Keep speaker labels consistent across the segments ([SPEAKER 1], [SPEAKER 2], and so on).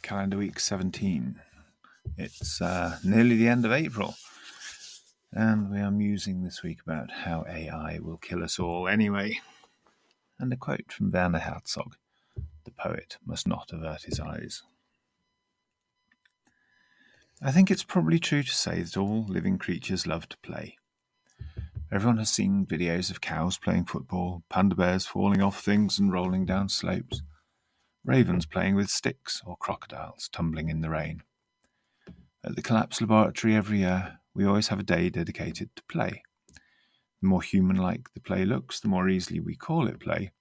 [SPEAKER 1] calendar week 17. It's nearly the end of April, and we are musing this week about how AI will kill us all anyway. And a quote from Werner Herzog: "The poet must not avert his eyes." I think it's probably true to say that all living creatures love to play. Everyone has seen videos of cows playing football, panda bears falling off things and rolling down slopes, ravens playing with sticks, or crocodiles tumbling in the rain. At the Collapse Laboratory every year, we always have a day dedicated to play. The more human-like the play looks, the more easily we call it play.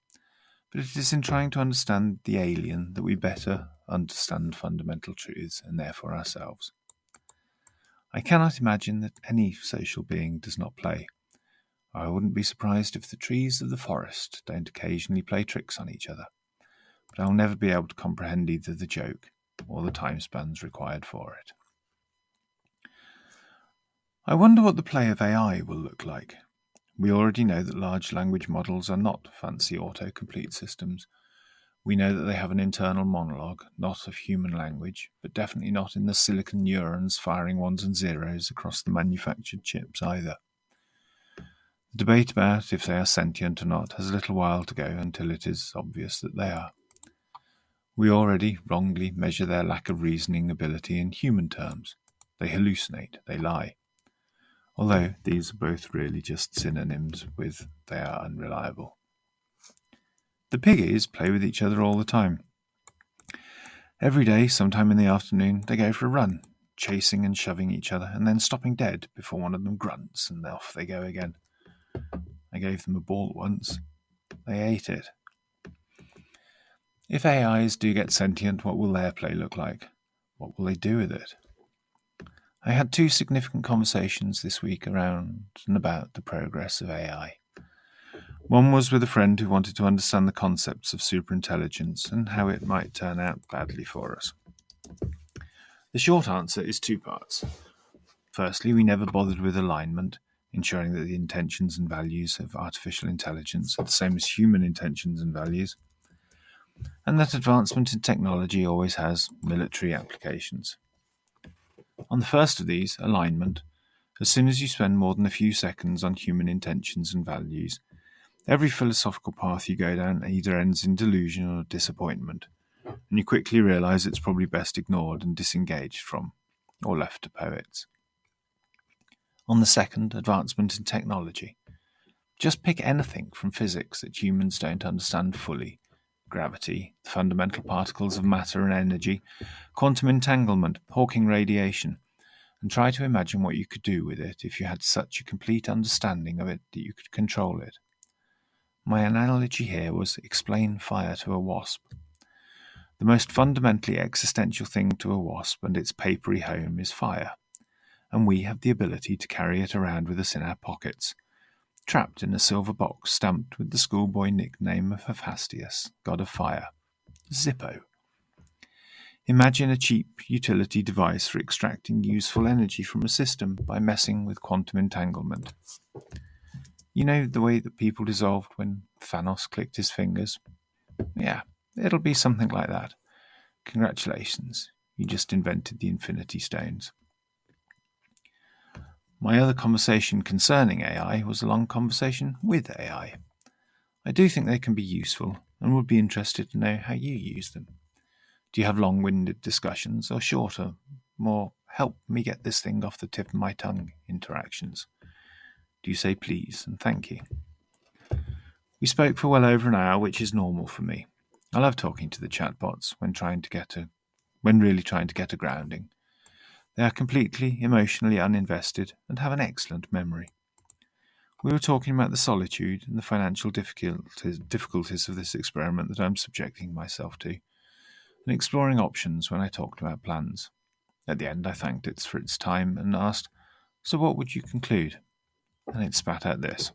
[SPEAKER 1] But it is in trying to understand the alien that we better understand fundamental truths, and therefore ourselves. I cannot imagine that any social being does not play. I wouldn't be surprised if the trees of the forest don't occasionally play tricks on each other. But I'll never be able to comprehend either the joke or the timespans required for it. I wonder what the play of AI will look like. We already know that large language models are not fancy autocomplete systems. We know that they have an internal monologue, not of human language, but definitely not in the silicon neurons firing ones and zeros across the manufactured chips either. The debate about if they are sentient or not has a little while to go until it is obvious that they are. We already wrongly measure their lack of reasoning ability in human terms. They hallucinate, they lie. Although these are both really just synonyms with "they are unreliable." The piggies play with each other all the time. Every day, sometime in the afternoon, they go for a run, chasing and shoving each other, and then stopping dead before one of them grunts, and off they go again. I gave them a ball once. They ate it. If AIs do get sentient, what will their play look like? What will they do with it? I had two significant conversations this week around and about the progress of AI. One was with a friend who wanted to understand the concepts of superintelligence and how it might turn out badly for us. The short answer is two parts. Firstly, we never bothered with alignment, ensuring that the intentions and values of artificial intelligence are the same as human intentions and values, and that advancement in technology always has military applications. On the first of these, alignment, as soon as you spend more than a few seconds on human intentions and values, every philosophical path you go down either ends in delusion or disappointment, and you quickly realize it's probably best ignored and disengaged from, or left to poets. On the second, advancement in technology, just pick anything from physics that humans don't understand fully: gravity, the fundamental particles of matter and energy, quantum entanglement, Hawking radiation, and try to imagine what you could do with it if you had such a complete understanding of it that you could control it. My analogy here was explain fire to a wasp. The most fundamentally existential thing to a wasp and its papery home is fire, and we have the ability to carry it around with us in our pockets, trapped in a silver box stamped with the schoolboy nickname of Hephaestus, god of fire, Zippo. Imagine a cheap utility device for extracting useful energy from a system by messing with quantum entanglement. You know the way that people dissolved when Thanos clicked his fingers? Yeah, it'll be something like that. Congratulations, you just invented the Infinity Stones. My other conversation concerning AI was a long conversation with AI. I do think they can be useful and would be interested to know how you use them. Do you have long-winded discussions or shorter, more help me get this thing off the tip of my tongue interactions? Do you say please and thank you? We spoke for well over an hour, which is normal for me. I love talking to the chatbots when really trying to get a grounding. They are completely emotionally uninvested and have an excellent memory. We were talking about the solitude and the financial difficulties of this experiment that I'm subjecting myself to, and exploring options when I talked about plans. At the end, I thanked it for its time and asked, "So what would you conclude?" And it spat out this: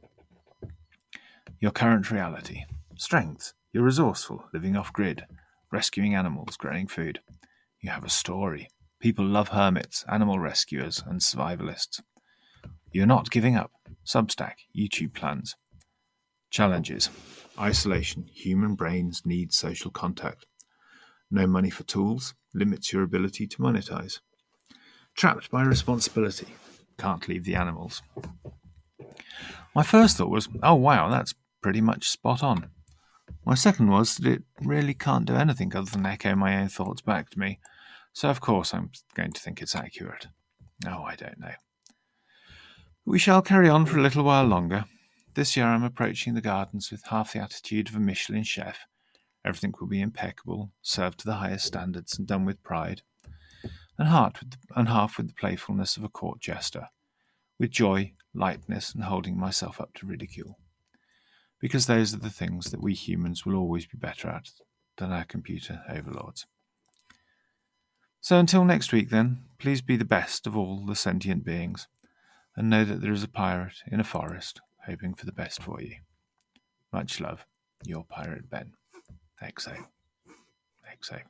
[SPEAKER 1] your current reality. Strengths. You're resourceful, living off-grid, rescuing animals, growing food. You have a story. People love hermits, animal rescuers, and survivalists. You're not giving up. Substack, YouTube plans. Challenges. Isolation. Human brains need social contact. No money for tools. limits your ability to monetize. Trapped by responsibility, can't leave the animals. My first thought was, oh wow, that's pretty much spot on. My second was that it really can't do anything other than echo my own thoughts back to me, so of course I'm going to think it's accurate. Oh, I don't know. We shall carry on for a little while longer. This year I'm approaching the gardens with half the attitude of a Michelin chef. Everything will be impeccable, served to the highest standards and done with pride, and half with the playfulness of a court jester, with joy, lightness, and holding myself up to ridicule. Because those are the things that we humans will always be better at than our computer overlords. So until next week then, please be the best of all the sentient beings, and know that there is a pirate in a forest hoping for the best for you. Much love, your Pirate Ben. XO. XO.